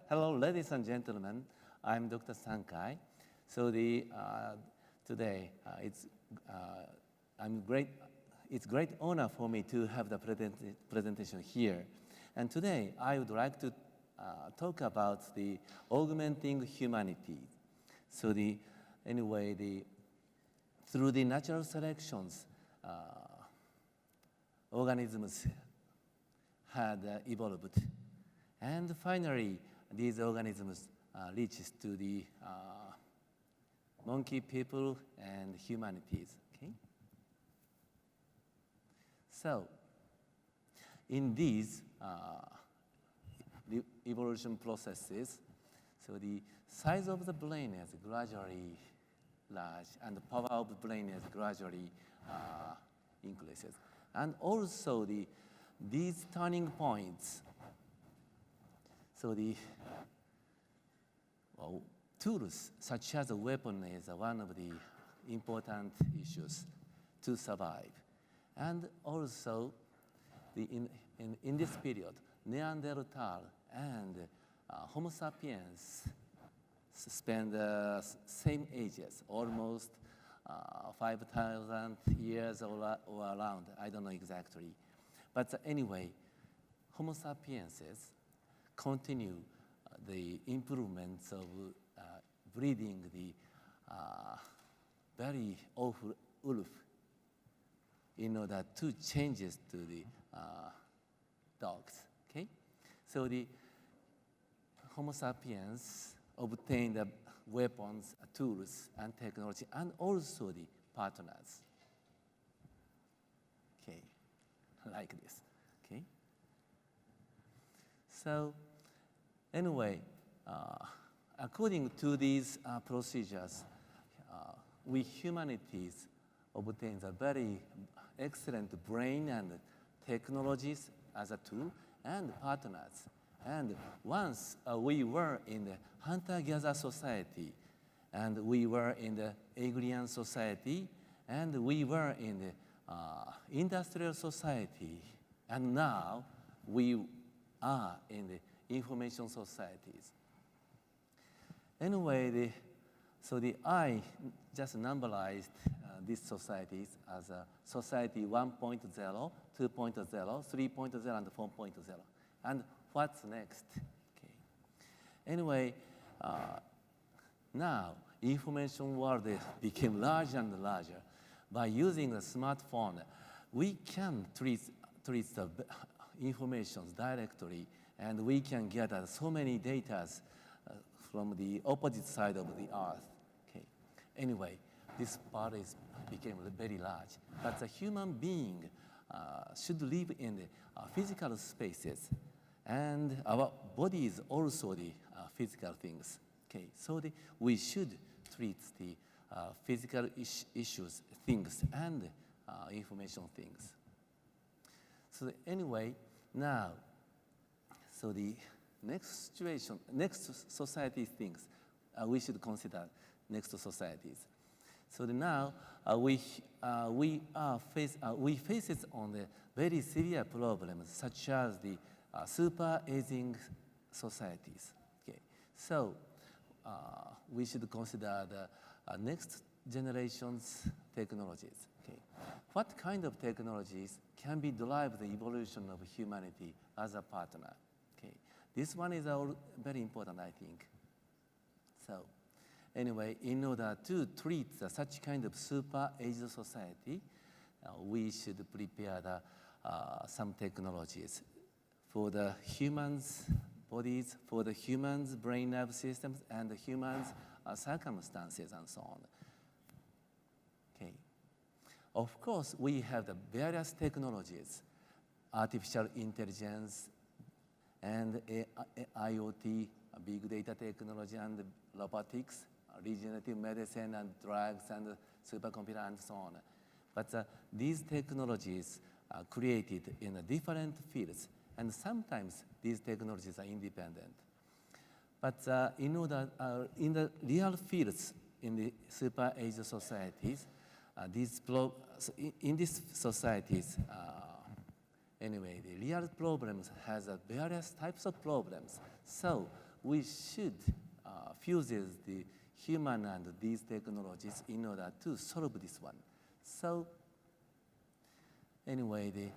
Hello, ladies and gentlemen. I'm Dr. Sankai. So today it's great honor for me to have the presentation here. And today I would like to talk about the augmenting humanity. So through the natural selections, organisms had evolved. And finally, these organisms reaches to the monkey people and humanities. Okay? So, in these the evolution processes, so the size of the brain is gradually large, and the power of the brain is gradually increases. And also these turning points. So tools such as a weapon is one of the important issues to survive. And also, in this period, Neanderthal and Homo sapiens spend the same ages, almost 5,000 years or around, I don't know exactly. But anyway, Homo sapiens continue the improvements of breeding the very awful wolf in order to changes to the dogs. Okay, so the Homo sapiens obtained the weapons, tools, and technology, and also the partners. Okay, like this. Okay, so. Anyway, according to these procedures, we humanities obtained a very excellent brain and technologies as a tool and partners. And once we were in the hunter-gatherer society, and we were in the agrarian society, and we were in the industrial society, and now we are in the information societies. Anyway, I just numberized these societies as a society 1.0, 2.0, 3.0, and 4.0. And what's next? Okay. Anyway, now information world became larger and larger. By using a smartphone, we can treat the information directly, and we can get so many data from the opposite side of the earth. Okay. Anyway, this part became very large. But the human being should live in the physical spaces, and our body is also the physical things. Okay. So we should treat the physical issues, things, and information things. So anyway, now. So the next situation, next society things, we should consider next societies. So now we face it on the very severe problems such as the super aging societies. Okay, so we should consider the next generation's technologies. Okay, what kind of technologies can be drive the evolution of humanity as a partner? This one is very important, I think. So, anyway, in order to treat such kind of super-aged society, we should prepare some technologies for the humans' bodies, for the humans' brain nerve systems, and the humans' circumstances, and so on. Okay. Of course, we have the various technologies, artificial intelligence, and IoT, big data technology, and robotics, regenerative medicine, and drugs, and supercomputer, and so on. But these technologies are created in different fields, and sometimes these technologies are independent. But in the real fields in the super-aged societies, in these societies, anyway, the real problems has various types of problems. So we should fuse the human and these technologies in order to solve this one. So anyway,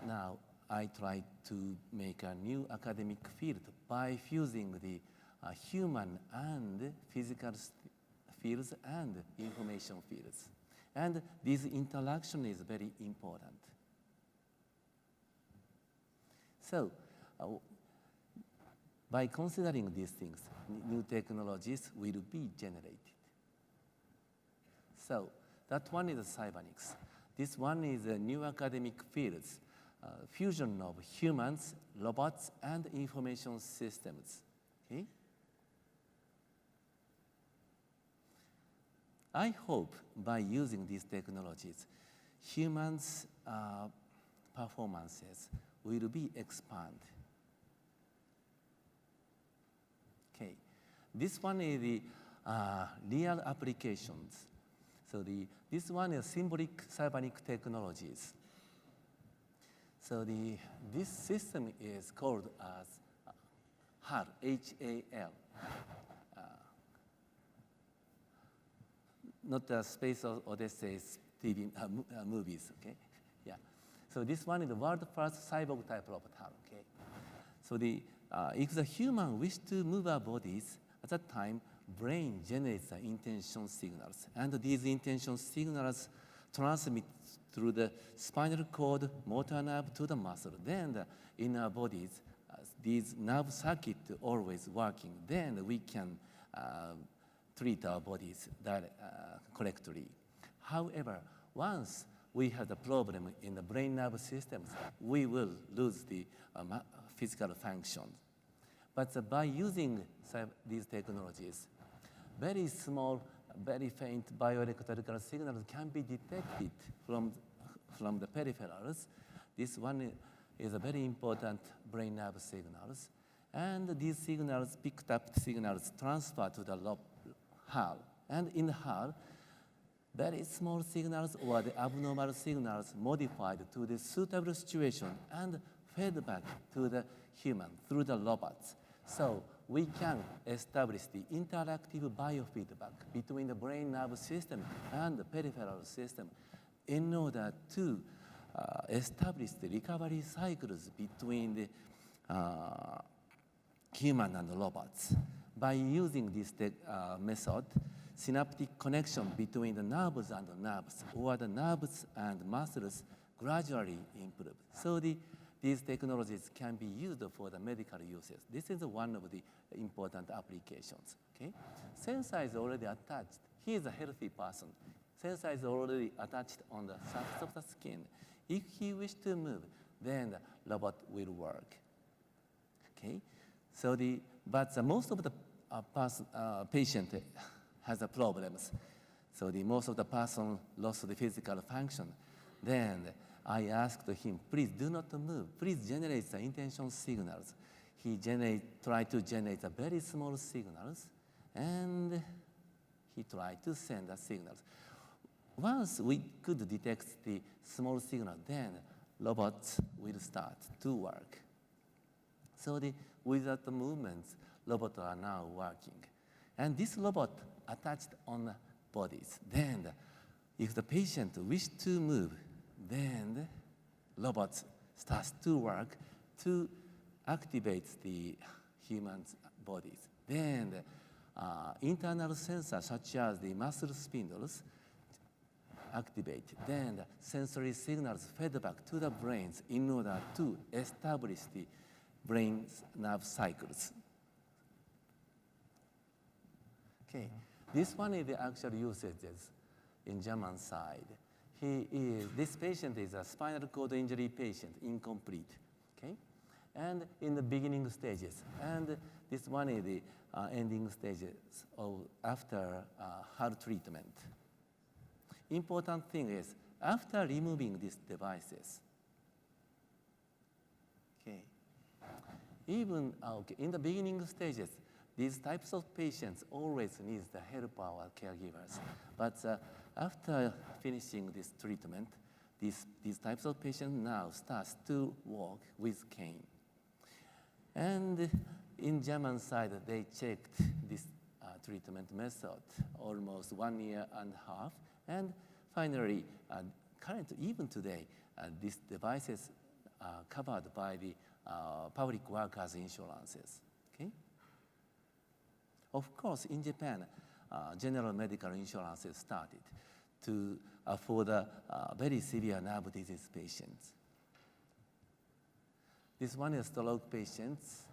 now I try to make a new academic field by fusing the human and physical fields and information fields. And this interaction is very important. So by considering these things, new technologies will be generated. So that one is cybernetics. This one is a new academic fields, fusion of humans, robots, and information systems. Okay? I hope by using these technologies, humans' performances will be expanded. Okay, this one is the real applications. So this one is symbolic cybernetic technologies. So this system is called as HAL, H-A-L. Not the Space Odyssey's TV movies, okay? Yeah. So this one is the world's first cyborg-type robot HAL, okay? So if the human wish to move our bodies, at that time, brain generates the intention signals. And these intention signals transmit through the spinal cord, motor nerve to the muscle. Then in our bodies, these nerve circuits always working. Then we can treat our bodies correctly. However, once we have the problem in the brain nerve systems, we will lose the physical function. But by using these technologies, very small, very faint bioelectrical signals can be detected from the peripherals. This one is a very important brain nerve signals. And these signals, picked up signals, transfer to the HAL. And in HAL, very small signals or the abnormal signals modified to the suitable situation and fed back to the human through the robots. So we can establish the interactive biofeedback between the brain nerve system and the peripheral system in order to establish the recovery cycles between the human and the robots. By using this method, synaptic connection between the nerves and the nerves, or the nerves and muscles, gradually improve. So these technologies can be used for the medical uses. This is one of the important applications. Okay? Sensor is already attached. He is a healthy person. Sensor is already attached on the surface of the skin. If he wishes to move, then the robot will work. Okay? So but most of the patient has the problems. So most of the person lost the physical function. Then I asked him, please do not move. Please generate the intention signals. He tried to generate the very small signals, and he tried to send the signals. Once we could detect the small signal, then robots will start to work. So without the movements, robots are now working. And this robot attached on bodies. Then if the patient wishes to move, then robots starts to work to activate the human's bodies. Then internal sensors such as the muscle spindles activate. Then sensory signals fed back to the brains in order to establish the brain's nerve cycles. Okay, this one is the actual usages in German side. This patient is a spinal cord injury patient, incomplete, okay? And in the beginning stages. And this one is the ending stages after HAL treatment. Important thing is, after removing these devices, okay, even in the beginning stages, these types of patients always need the help of our caregivers. But after finishing this treatment, these types of patients now starts to walk with cane. And in German side, they checked this treatment method almost 1 year and a half. And finally, currently, even today, these devices are covered by the public workers' insurances. Okay? Of course, in Japan, general medical insurances started for the very severe nerve disease patients. This one is stroke patients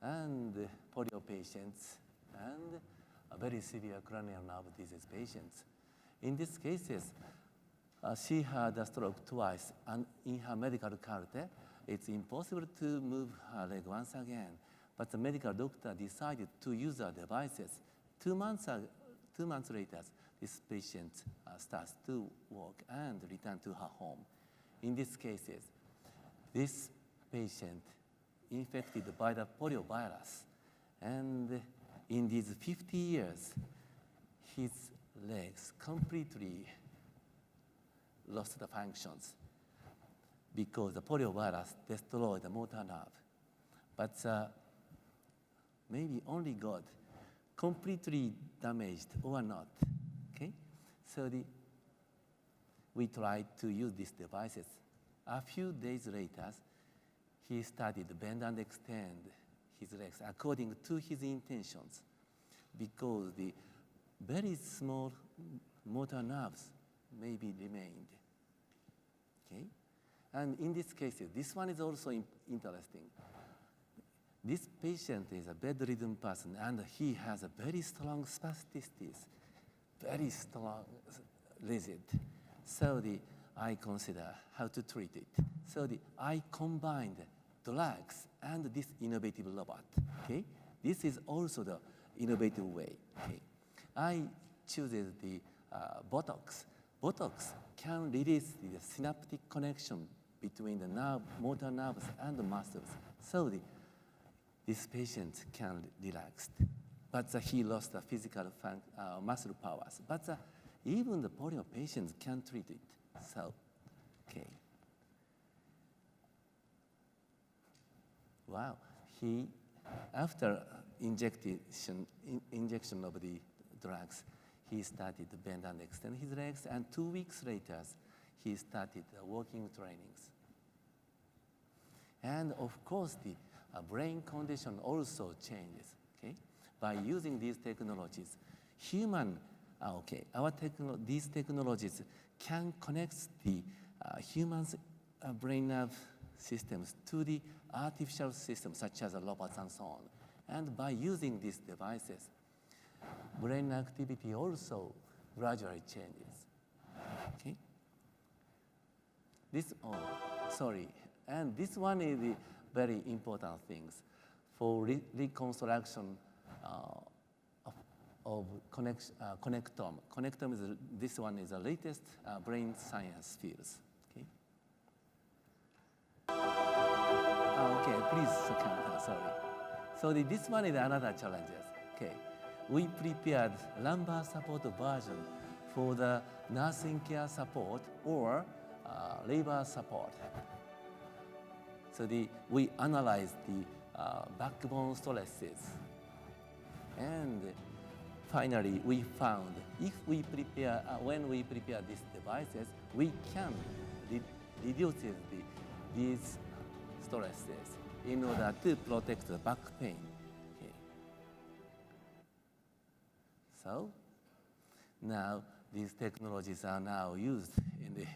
and polio patients and very severe cranial nerve disease patients. In these cases, she had a stroke twice, and in her medical card, it's impossible to move her leg once again. But the medical doctor decided to use the devices. 2 months later, this patient starts to walk and return to her home. In these cases, this patient infected by the polio virus, and in these 50 years, his legs completely lost the functions because the polio virus destroyed the motor nerve. But maybe only God completely damaged or not. Okay? So we tried to use these devices. A few days later, he started to bend and extend his legs according to his intentions because the very small motor nerves maybe remained. Okay? And in this case, this one is also interesting. This patient is a bedridden person, and he has a very strong spasticity, very strong, rigid. So I consider how to treat it. So I combined drugs and this innovative robot. Okay, this is also the innovative way. Okay, I choose the Botox. Botox can release the synaptic connection between the motor nerves and the muscles. So this patient can relax, but he lost the physical muscle powers. But even the polio patients can treat it. So, okay. Wow. After injection of the drugs, he started to bend and extend his legs, and 2 weeks later, he started walking trainings. And of course, the brain condition also changes. Okay, by using these technologies, these technologies can connect the human's brain nerve systems to the artificial systems such as robots and so on. And by using these devices, brain activity also gradually changes. Okay. And this one is the very important things for reconstruction of connectome. Connectome this one is the latest brain science fields. Okay. Okay, please come. Sorry. So this one is another challenge. Okay, we prepared lumbar support version for the nursing care support or labor support. So we analyzed the backbone stresses, and finally we found when we prepare these devices, we can reduce these stresses in order to protect the back pain. Okay. So now these technologies are now used in the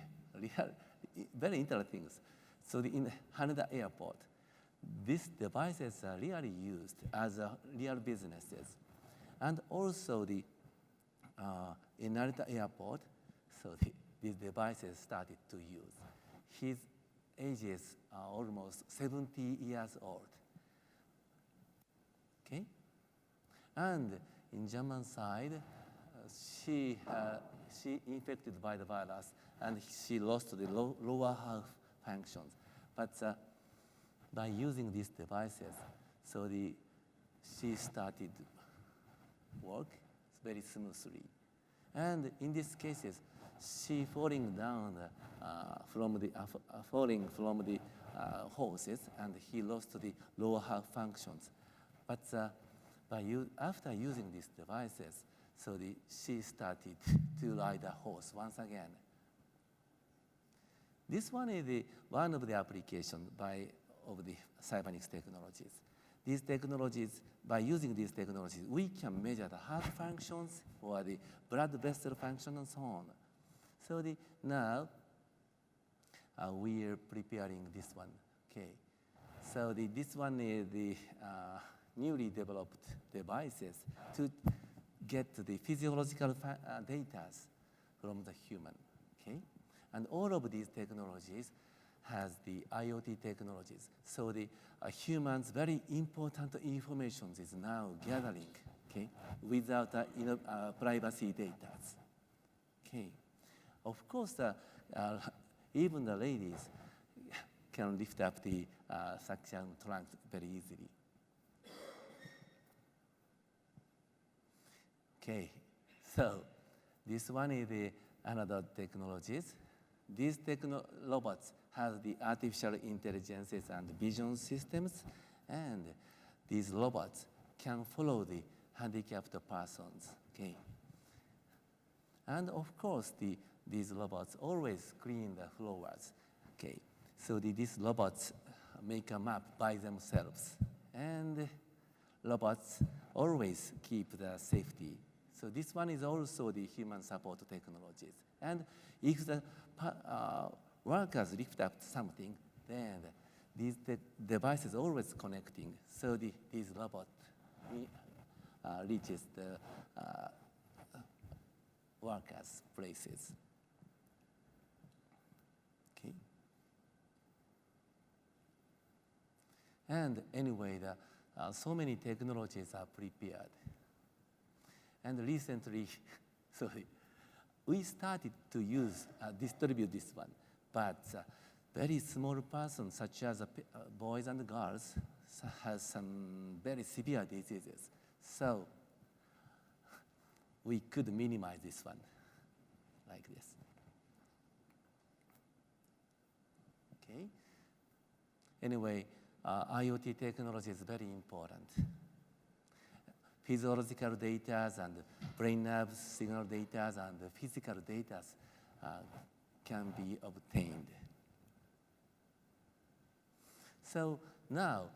very interesting things. So in Haneda Airport, these devices are really used as real businesses. And also in Narita Airport, so these devices started to use. His age is almost 70 years old. Okay? And in German side, she infected by the virus, and she lost the lower half functions. But by using these devices, so she started work very smoothly. And in these cases, she falling down falling from the horses, and he lost the lower half functions. But after using these devices, so she started to ride a horse once again. This one is one of the applications of the cybernetics technologies. These technologies, by using these technologies, we can measure the heart functions or the blood vessel function and so on. So now we are preparing this one. Okay. So this one is the newly developed devices to get the physiological data from the human. Okay. And all of these technologies has the IoT technologies. So the humans' very important information is now gathering, okay, without privacy data. Okay. Of course, even the ladies can lift up the suction trunk very easily. Okay. So this one is another technologies. These robots have the artificial intelligences and vision systems, and these robots can follow the handicapped persons. Okay. And of course, these robots always clean the floors. Okay. So these robots make a map by themselves, and robots always keep the safety. So this one is also the human support technologies. And if the workers lift up something, then these devices always connecting. So these robot reaches the workers' places. Okay. And anyway, so many technologies are prepared. And recently, we started to distribute this one, but very small persons, such as boys and girls, has some very severe diseases. So we could minimize this one, like this. Okay. Anyway, IoT technology is very important. Physiological data and brain nerve signal data and physical data can be obtained. So now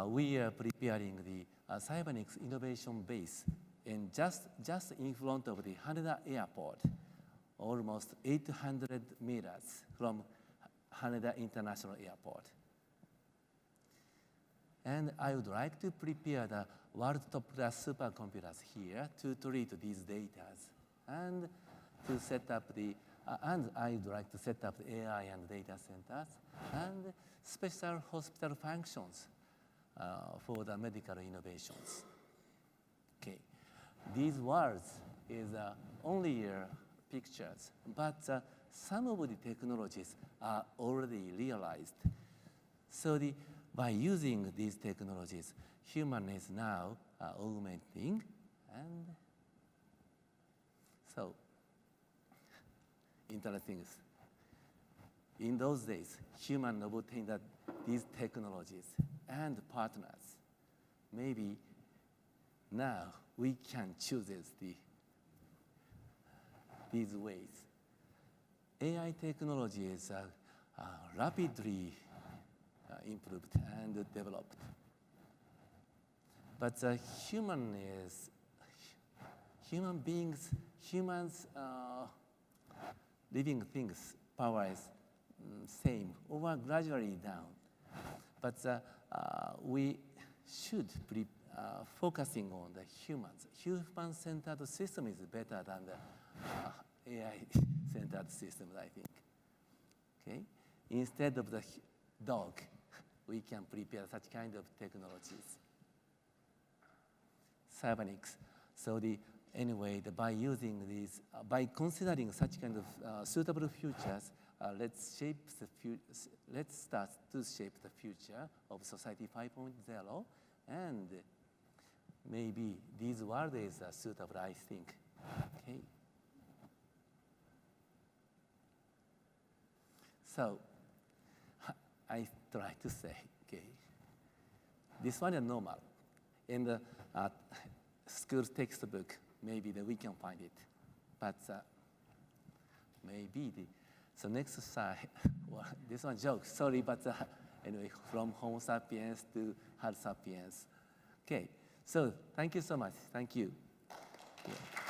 we are preparing the cybernetics innovation base in just in front of the Haneda Airport, almost 800 meters from Haneda International Airport. And I would like to prepare the world top-class supercomputers here to treat these data, and to set up and I would like to set up the AI and data centers and special hospital functions for the medical innovations. Okay, these words is only pictures, but some of the technologies are already realized. So by using these technologies, human is now augmenting, and so interesting is, in those days, human obtained these technologies and partners. Maybe now we can choose these ways. AI technology is rapidly improved and developed. But humans, living things, power is same or gradually down. But we should be focusing on the humans. Human-centered system is better than the AI-centered system, I think. Okay, instead of the dog, we can prepare such kind of technologies. Cybernetics. So by using these, by considering such kind of suitable futures, let's start to shape the future of Society 5.0, and maybe these world is suitable, I think. Okay. So I try to say, okay, this one is normal. In the school textbook, maybe that we can find it. But maybe so next slide, well, this one joke, sorry, but anyway, from Homo sapiens to Homo sapiens. Okay, so thank you so much. Thank you. Yeah.